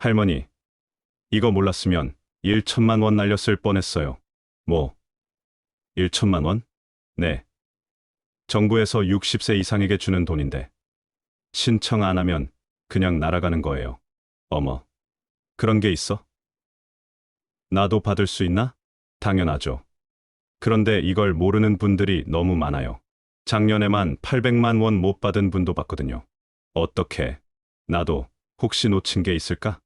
할머니, 이거 몰랐으면 1천만 원 날렸을 뻔했어요. 뭐, 1천만 원? 네. 정부에서 60세 이상에게 주는 돈인데, 신청 안 하면 그냥 날아가는 거예요. 어머, 그런 게 있어? 나도 받을 수 있나? 당연하죠. 그런데 이걸 모르는 분들이 너무 많아요. 작년에만 800만 원 못 받은 분도 봤거든요. 어떻게, 나도 혹시 놓친 게 있을까?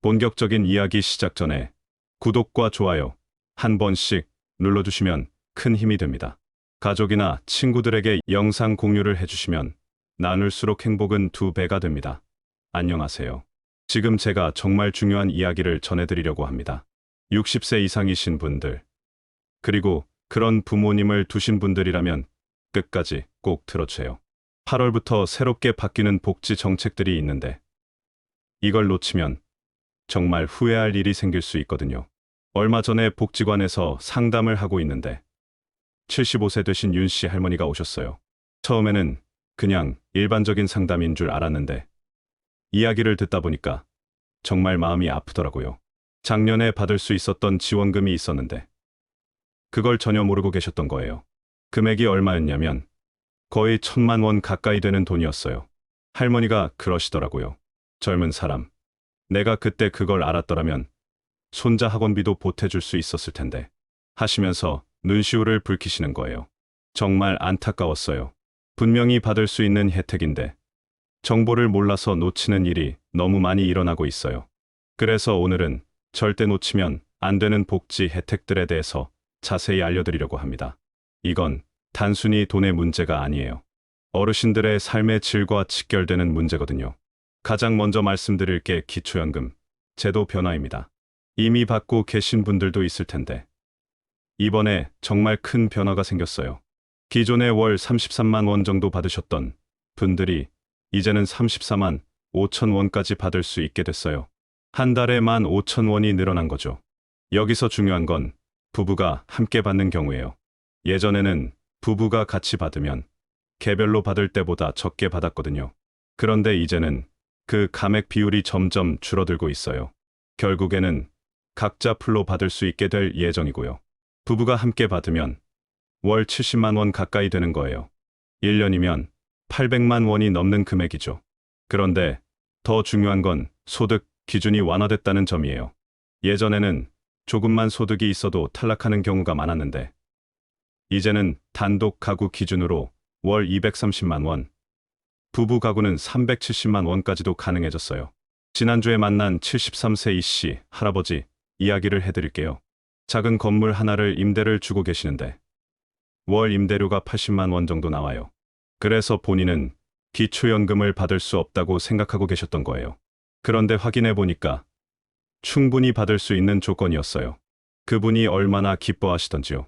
본격적인 이야기 시작 전에 구독과 좋아요 한 번씩 눌러주시면 큰 힘이 됩니다. 가족이나 친구들에게 영상 공유를 해주시면 나눌수록 행복은 2배가 됩니다. 안녕하세요. 지금 제가 정말 중요한 이야기를 전해드리려고 합니다. 60세 이상이신 분들, 그리고 그런 부모님을 두신 분들이라면 끝까지 꼭 들어주세요. 8월부터 새롭게 바뀌는 복지 정책들이 있는데 이걸 놓치면 정말 후회할 일이 생길 수 있거든요. 얼마 전에 복지관에서 상담을 하고 있는데 75세 되신 윤 씨 할머니가 오셨어요. 처음에는 그냥 일반적인 상담인 줄 알았는데 이야기를 듣다 보니까 정말 마음이 아프더라고요. 작년에 받을 수 있었던 지원금이 있었는데 그걸 전혀 모르고 계셨던 거예요. 금액이 얼마였냐면 거의 1천만 원 가까이 되는 돈이었어요. 할머니가 그러시더라고요. 젊은 사람, 내가 그때 그걸 알았더라면 손자 학원비도 보태줄 수 있었을 텐데 하시면서 눈시울을 붉히시는 거예요. 정말 안타까웠어요. 분명히 받을 수 있는 혜택인데 정보를 몰라서 놓치는 일이 너무 많이 일어나고 있어요. 그래서 오늘은 절대 놓치면 안 되는 복지 혜택들에 대해서 자세히 알려드리려고 합니다. 이건 단순히 돈의 문제가 아니에요. 어르신들의 삶의 질과 직결되는 문제거든요. 가장 먼저 말씀드릴 게 기초연금 제도 변화입니다. 이미 받고 계신 분들도 있을 텐데 이번에 정말 큰 변화가 생겼어요. 기존에 월 33만 원 정도 받으셨던 분들이 이제는 34만 5천 원까지 받을 수 있게 됐어요. 한 달에 15,000원이 늘어난 거죠. 여기서 중요한 건 부부가 함께 받는 경우예요. 예전에는 부부가 같이 받으면 개별로 받을 때보다 적게 받았거든요. 그런데 이제는 그 감액 비율이 점점 줄어들고 있어요. 결국에는 각자 풀로 받을 수 있게 될 예정이고요. 부부가 함께 받으면 월 70만 원 가까이 되는 거예요. 1년이면 800만 원이 넘는 금액이죠. 그런데 더 중요한 건 소득 기준이 완화됐다는 점이에요. 예전에는 조금만 소득이 있어도 탈락하는 경우가 많았는데 이제는 단독 가구 기준으로 월 230만 원, 부부 가구는 370만 원까지도 가능해졌어요. 지난주에 만난 73세 이씨 할아버지 이야기를 해드릴게요. 작은 건물 하나를 임대를 주고 계시는데 월 임대료가 80만 원 정도 나와요. 그래서 본인은 기초연금을 받을 수 없다고 생각하고 계셨던 거예요. 그런데 확인해 보니까 충분히 받을 수 있는 조건이었어요. 그분이 얼마나 기뻐하시던지요.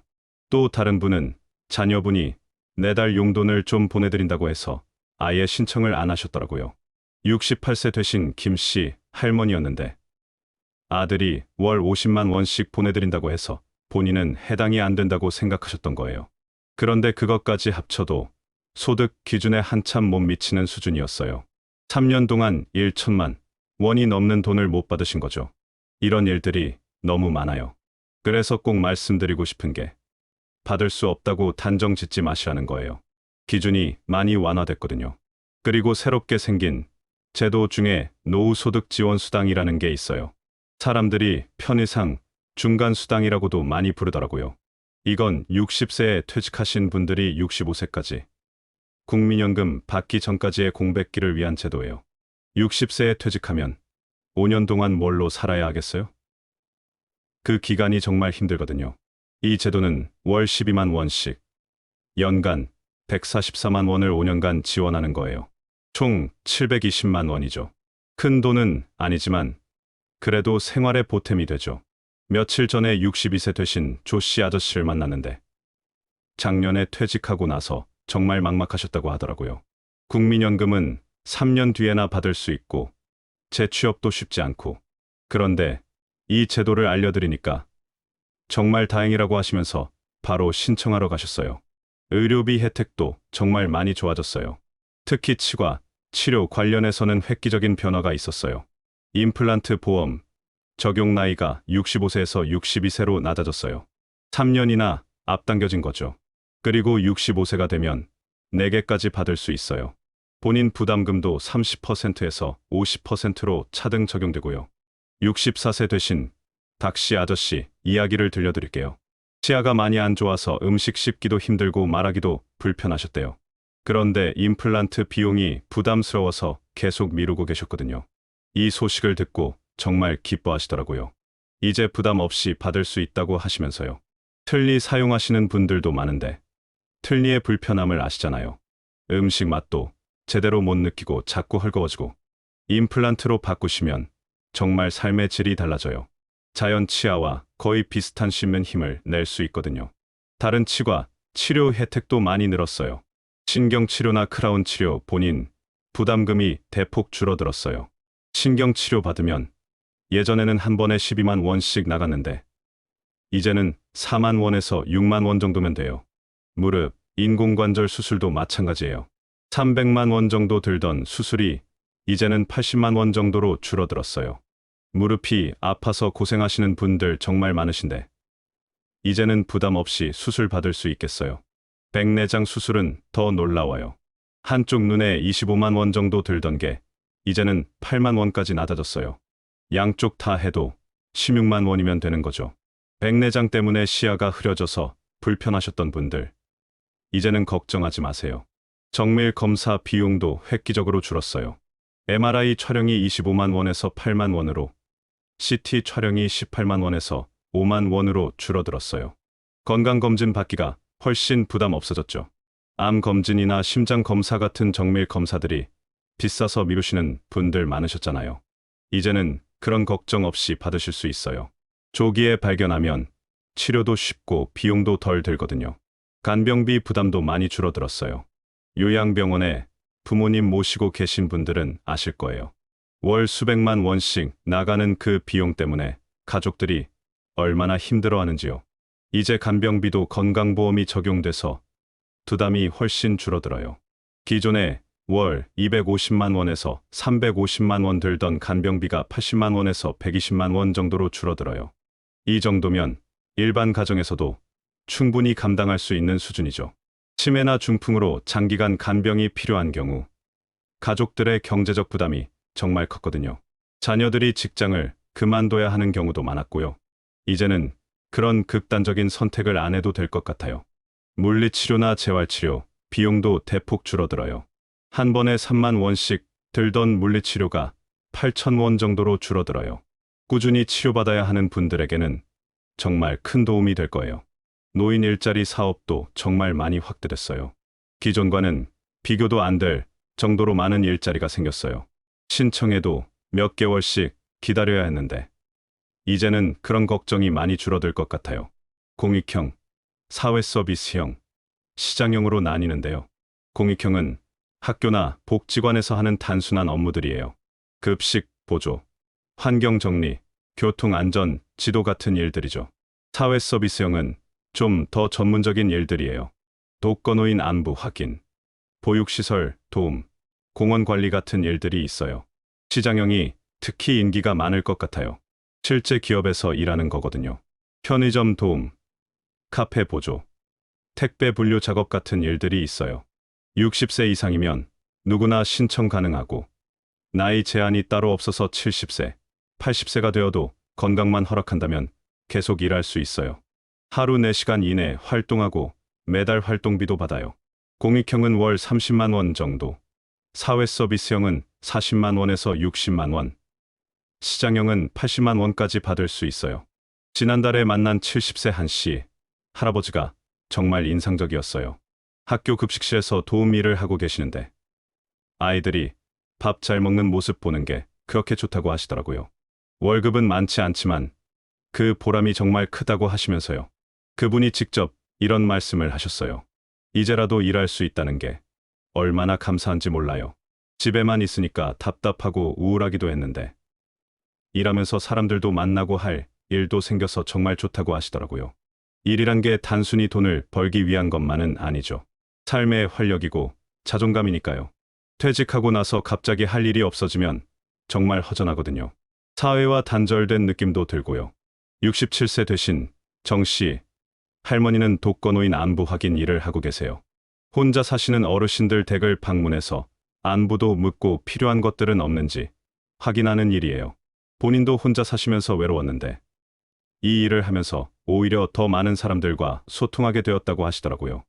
또 다른 분은 자녀분이 매달 용돈을 좀 보내드린다고 해서 아예 신청을 안 하셨더라고요. 68세 되신 김 씨 할머니였는데 아들이 월 50만 원씩 보내드린다고 해서 본인은 해당이 안 된다고 생각하셨던 거예요. 그런데 그것까지 합쳐도 소득 기준에 한참 못 미치는 수준이었어요. 3년 동안 1천만 원이 넘는 돈을 못 받으신 거죠. 이런 일들이 너무 많아요. 그래서 꼭 말씀드리고 싶은 게 받을 수 없다고 단정 짓지 마시라는 거예요. 기준이 많이 완화됐거든요. 그리고 새롭게 생긴 제도 중에 노후소득지원수당이라는 게 있어요. 사람들이 편의상 중간수당이라고도 많이 부르더라고요. 이건 60세에 퇴직하신 분들이 65세까지 국민연금 받기 전까지의 공백기를 위한 제도예요. 60세에 퇴직하면 5년 동안 뭘로 살아야 하겠어요? 그 기간이 정말 힘들거든요. 이 제도는 월 12만 원씩 연간 144만 원을 5년간 지원하는 거예요. 총 720만 원이죠. 큰 돈은 아니지만 그래도 생활에 보탬이 되죠. 며칠 전에 62세 되신 조 씨 아저씨를 만났는데 작년에 퇴직하고 나서 정말 막막하셨다고 하더라고요. 국민연금은 3년 뒤에나 받을 수 있고 재취업도 쉽지 않고 그런데 이 제도를 알려드리니까 정말 다행이라고 하시면서 바로 신청하러 가셨어요. 의료비 혜택도 정말 많이 좋아졌어요. 특히 치과, 치료 관련해서는 획기적인 변화가 있었어요. 임플란트 보험 적용 나이가 65세에서 62세로 낮아졌어요. 3년이나 앞당겨진 거죠. 그리고 65세가 되면 4개까지 받을 수 있어요. 본인 부담금도 30%에서 50%로 차등 적용되고요. 64세 되신 닥씨 아저씨 이야기를 들려드릴게요. 치아가 많이 안 좋아서 음식 씹기도 힘들고 말하기도 불편하셨대요. 그런데 임플란트 비용이 부담스러워서 계속 미루고 계셨거든요. 이 소식을 듣고 정말 기뻐하시더라고요. 이제 부담 없이 받을 수 있다고 하시면서요. 틀니 사용하시는 분들도 많은데 틀니의 불편함을 아시잖아요. 음식 맛도 제대로 못 느끼고 자꾸 헐거워지고 임플란트로 바꾸시면 정말 삶의 질이 달라져요. 자연 치아와 거의 비슷한 씹는 힘을 낼 수 있거든요. 다른 치과 치료 혜택도 많이 늘었어요. 신경치료나 크라운 치료 본인 부담금이 대폭 줄어들었어요. 신경치료 받으면 예전에는 한 번에 12만 원씩 나갔는데 이제는 4만 원에서 6만 원 정도면 돼요. 무릎, 인공관절 수술도 마찬가지예요. 300만 원 정도 들던 수술이 이제는 80만 원 정도로 줄어들었어요. 무릎이 아파서 고생하시는 분들 정말 많으신데 이제는 부담 없이 수술 받을 수 있겠어요. 백내장 수술은 더 놀라워요. 한쪽 눈에 25만 원 정도 들던 게 이제는 8만 원까지 낮아졌어요. 양쪽 다 해도 16만 원이면 되는 거죠. 백내장 때문에 시야가 흐려져서 불편하셨던 분들 이제는 걱정하지 마세요. 정밀 검사 비용도 획기적으로 줄었어요. MRI 촬영이 25만 원에서 8만 원으로 CT 촬영이 18만 원에서 5만 원으로 줄어들었어요. 건강검진 받기가 훨씬 부담 없어졌죠. 암 검진이나 심장 검사 같은 정밀 검사들이 비싸서 미루시는 분들 많으셨잖아요. 이제는 그런 걱정 없이 받으실 수 있어요. 조기에 발견하면 치료도 쉽고 비용도 덜 들거든요. 간병비 부담도 많이 줄어들었어요. 요양병원에 부모님 모시고 계신 분들은 아실 거예요. 월 수백만 원씩 나가는 그 비용 때문에 가족들이 얼마나 힘들어하는지요. 이제 간병비도 건강보험이 적용돼서 부담이 훨씬 줄어들어요. 기존에 월 250만 원에서 350만 원 들던 간병비가 80만 원에서 120만 원 정도로 줄어들어요. 이 정도면 일반 가정에서도 충분히 감당할 수 있는 수준이죠. 치매나 중풍으로 장기간 간병이 필요한 경우 가족들의 경제적 부담이 정말 컸거든요. 자녀들이 직장을 그만둬야 하는 경우도 많았고요. 이제는 그런 극단적인 선택을 안 해도 될 것 같아요. 물리치료나 재활치료 비용도 대폭 줄어들어요. 한 번에 3만 원씩 들던 물리치료가 8천 원 정도로 줄어들어요. 꾸준히 치료받아야 하는 분들에게는 정말 큰 도움이 될 거예요. 노인 일자리 사업도 정말 많이 확대됐어요. 기존과는 비교도 안 될 정도로 많은 일자리가 생겼어요. 신청해도 몇 개월씩 기다려야 했는데 이제는 그런 걱정이 많이 줄어들 것 같아요. 공익형, 사회서비스형, 시장형으로 나뉘는데요. 공익형은 학교나 복지관에서 하는 단순한 업무들이에요. 급식, 보조, 환경정리, 교통안전, 지도 같은 일들이죠. 사회서비스형은 좀 더 전문적인 일들이에요. 독거노인 안부 확인, 보육시설 도움, 공원 관리 같은 일들이 있어요. 시장형이 특히 인기가 많을 것 같아요. 실제 기업에서 일하는 거거든요. 편의점 도움, 카페 보조, 택배 분류 작업 같은 일들이 있어요. 60세 이상이면 누구나 신청 가능하고 나이 제한이 따로 없어서 70세, 80세가 되어도 건강만 허락한다면 계속 일할 수 있어요. 하루 4시간 이내 활동하고 매달 활동비도 받아요. 공익형은 월 30만 원 정도, 사회서비스형은 40만 원에서 60만 원, 시장형은 80만 원까지 받을 수 있어요. 지난달에 만난 70세 한 씨, 할아버지가 정말 인상적이었어요. 학교 급식실에서 도움 일을 하고 계시는데 아이들이 밥 잘 먹는 모습 보는 게 그렇게 좋다고 하시더라고요. 월급은 많지 않지만 그 보람이 정말 크다고 하시면서요. 그분이 직접 이런 말씀을 하셨어요. 이제라도 일할 수 있다는 게 얼마나 감사한지 몰라요. 집에만 있으니까 답답하고 우울하기도 했는데 일하면서 사람들도 만나고 할 일도 생겨서 정말 좋다고 하시더라고요. 일이란 게 단순히 돈을 벌기 위한 것만은 아니죠. 삶의 활력이고 자존감이니까요. 퇴직하고 나서 갑자기 할 일이 없어지면 정말 허전하거든요. 사회와 단절된 느낌도 들고요. 67세 되신 정 씨, 할머니는 독거노인 안부 확인 일을 하고 계세요. 혼자 사시는 어르신들 댁을 방문해서 안부도 묻고 필요한 것들은 없는지 확인하는 일이에요. 본인도 혼자 사시면서 외로웠는데 이 일을 하면서 오히려 더 많은 사람들과 소통하게 되었다고 하시더라고요.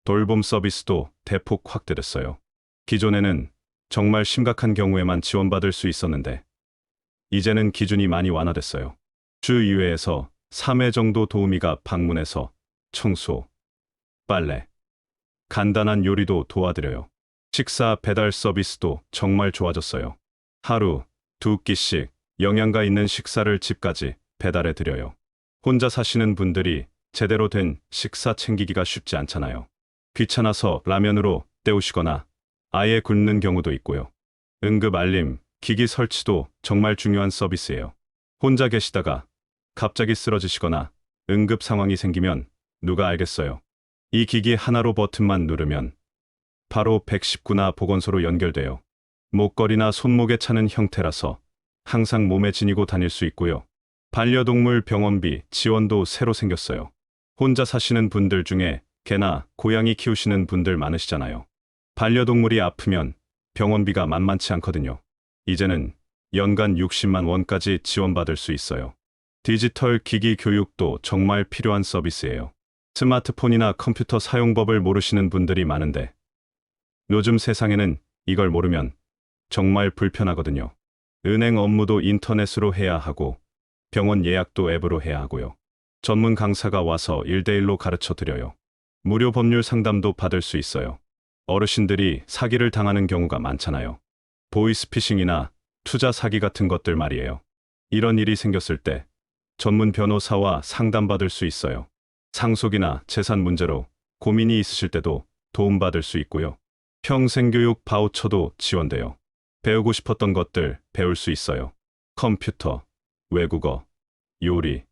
돌봄 서비스도 대폭 확대됐어요. 기존에는 정말 심각한 경우에만 지원받을 수 있었는데 이제는 기준이 많이 완화됐어요. 주 2회에서 3회 정도 도우미가 방문해서 청소, 빨래, 간단한 요리도 도와드려요. 식사 배달 서비스도 정말 좋아졌어요. 하루 2끼씩 영양가 있는 식사를 집까지 배달해 드려요. 혼자 사시는 분들이 제대로 된 식사 챙기기가 쉽지 않잖아요. 귀찮아서 라면으로 때우시거나 아예 굶는 경우도 있고요. 응급 알림, 기기 설치도 정말 중요한 서비스예요. 혼자 계시다가 갑자기 쓰러지시거나 응급 상황이 생기면 누가 알겠어요. 이 기기 하나로 버튼만 누르면 바로 119나 보건소로 연결돼요. 목걸이나 손목에 차는 형태라서 항상 몸에 지니고 다닐 수 있고요. 반려동물 병원비 지원도 새로 생겼어요. 혼자 사시는 분들 중에 개나 고양이 키우시는 분들 많으시잖아요. 반려동물이 아프면 병원비가 만만치 않거든요. 이제는 연간 60만 원까지 지원받을 수 있어요. 디지털 기기 교육도 정말 필요한 서비스예요. 스마트폰이나 컴퓨터 사용법을 모르시는 분들이 많은데 요즘 세상에는 이걸 모르면 정말 불편하거든요. 은행 업무도 인터넷으로 해야 하고 병원 예약도 앱으로 해야 하고요. 전문 강사가 와서 1대1로 가르쳐 드려요. 무료 법률 상담도 받을 수 있어요. 어르신들이 사기를 당하는 경우가 많잖아요. 보이스피싱이나 투자 사기 같은 것들 말이에요. 이런 일이 생겼을 때 전문 변호사와 상담받을 수 있어요. 상속이나 재산 문제로 고민이 있으실 때도 도움받을 수 있고요. 평생교육 바우처도 지원돼요. 배우고 싶었던 것들 배울 수 있어요. 컴퓨터, 외국어, 요리,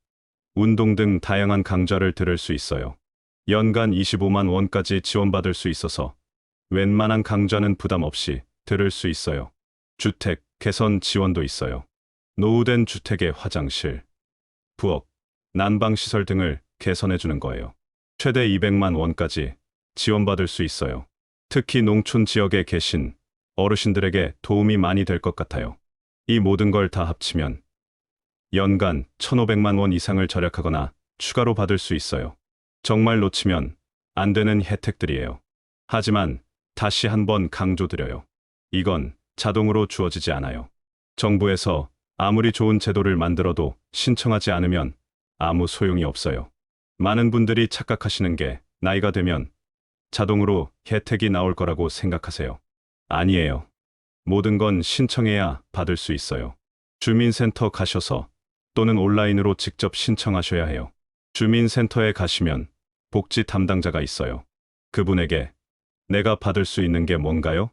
운동 등 다양한 강좌를 들을 수 있어요. 연간 25만 원까지 지원받을 수 있어서 웬만한 강좌는 부담 없이 들을 수 있어요. 주택 개선 지원도 있어요. 노후된 주택의 화장실, 부엌, 난방시설 등을 개선해 주는 거예요. 최대 200만 원까지 지원받을 수 있어요. 특히 농촌 지역에 계신 어르신들에게 도움이 많이 될 것 같아요. 이 모든 걸 다 합치면 연간 1,500만 원 이상을 절약하거나 추가로 받을 수 있어요. 정말 놓치면 안 되는 혜택들이에요. 하지만 다시 한번 강조드려요. 이건 자동으로 주어지지 않아요. 정부에서 아무리 좋은 제도를 만들어도 신청하지 않으면 아무 소용이 없어요. 많은 분들이 착각하시는 게 나이가 되면 자동으로 혜택이 나올 거라고 생각하세요. 아니에요. 모든 건 신청해야 받을 수 있어요. 주민센터 가셔서 또는 온라인으로 직접 신청하셔야 해요. 주민센터에 가시면 복지 담당자가 있어요. 그분에게 내가 받을 수 있는 게 뭔가요?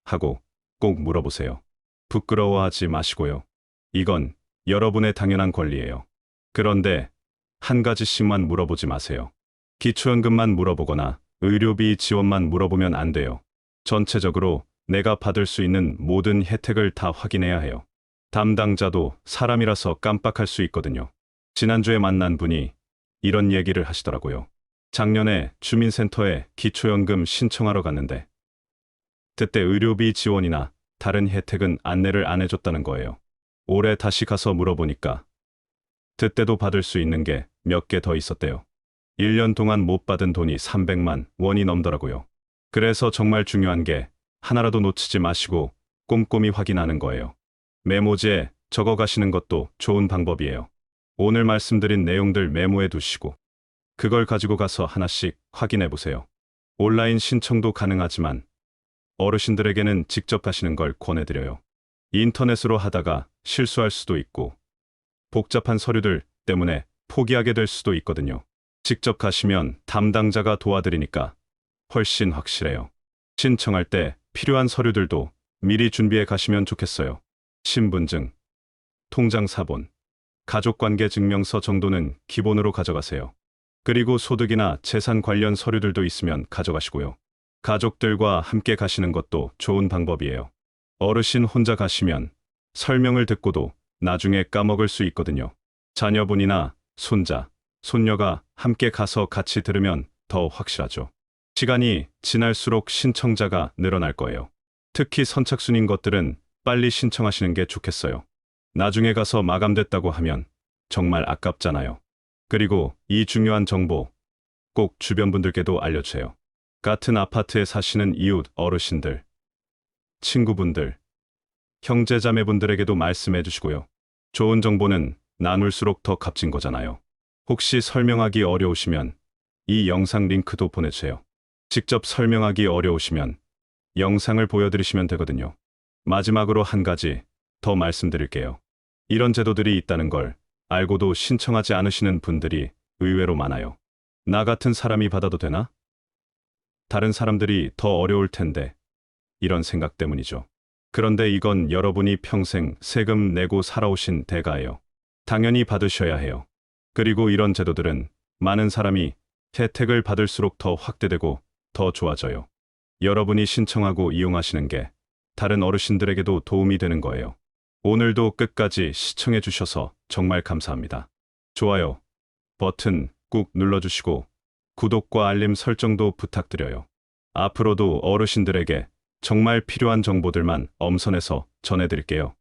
하고 꼭 물어보세요. 부끄러워하지 마시고요. 이건 여러분의 당연한 권리예요. 그런데 한 가지씩만 물어보지 마세요. 기초연금만 물어보거나 의료비 지원만 물어보면 안 돼요. 전체적으로 내가 받을 수 있는 모든 혜택을 다 확인해야 해요. 담당자도 사람이라서 깜빡할 수 있거든요. 지난주에 만난 분이 이런 얘기를 하시더라고요. 작년에 주민센터에 기초연금 신청하러 갔는데 그때 의료비 지원이나 다른 혜택은 안내를 안 해줬다는 거예요. 올해 다시 가서 물어보니까 그때도 받을 수 있는 게 몇 개 더 있었대요. 1년 동안 못 받은 돈이 300만 원이 넘더라고요. 그래서 정말 중요한 게 하나라도 놓치지 마시고 꼼꼼히 확인하는 거예요. 메모지에 적어 가시는 것도 좋은 방법이에요. 오늘 말씀드린 내용들 메모해 두시고 그걸 가지고 가서 하나씩 확인해 보세요. 온라인 신청도 가능하지만 어르신들에게는 직접 가시는 걸 권해드려요. 인터넷으로 하다가 실수할 수도 있고 복잡한 서류들 때문에 포기하게 될 수도 있거든요. 직접 가시면 담당자가 도와드리니까 훨씬 확실해요. 신청할 때 필요한 서류들도 미리 준비해 가시면 좋겠어요. 신분증, 통장 사본, 가족관계 증명서 정도는 기본으로 가져가세요. 그리고 소득이나 재산 관련 서류들도 있으면 가져가시고요. 가족들과 함께 가시는 것도 좋은 방법이에요. 어르신 혼자 가시면 설명을 듣고도 나중에 까먹을 수 있거든요. 자녀분이나 손자, 손녀가 함께 가서 같이 들으면 더 확실하죠. 시간이 지날수록 신청자가 늘어날 거예요. 특히 선착순인 것들은 빨리 신청하시는 게 좋겠어요. 나중에 가서 마감됐다고 하면 정말 아깝잖아요. 그리고 이 중요한 정보 꼭 주변 분들께도 알려주세요. 같은 아파트에 사시는 이웃, 어르신들, 친구분들, 형제자매분들에게도 말씀해 주시고요. 좋은 정보는 나눌수록 더 값진 거잖아요. 혹시 설명하기 어려우시면 이 영상 링크도 보내주세요. 직접 설명하기 어려우시면 영상을 보여드리시면 되거든요. 마지막으로 한 가지 더 말씀드릴게요. 이런 제도들이 있다는 걸 알고도 신청하지 않으시는 분들이 의외로 많아요. 나 같은 사람이 받아도 되나? 다른 사람들이 더 어려울 텐데. 이런 생각 때문이죠. 그런데 이건 여러분이 평생 세금 내고 살아오신 대가예요. 당연히 받으셔야 해요. 그리고 이런 제도들은 많은 사람이 혜택을 받을수록 더 확대되고 더 좋아져요. 여러분이 신청하고 이용하시는 게 다른 어르신들에게도 도움이 되는 거예요. 오늘도 끝까지 시청해 주셔서 정말 감사합니다. 좋아요 버튼 꾹 눌러주시고 구독과 알림 설정도 부탁드려요. 앞으로도 어르신들에게 정말 필요한 정보들만 엄선해서 전해드릴게요.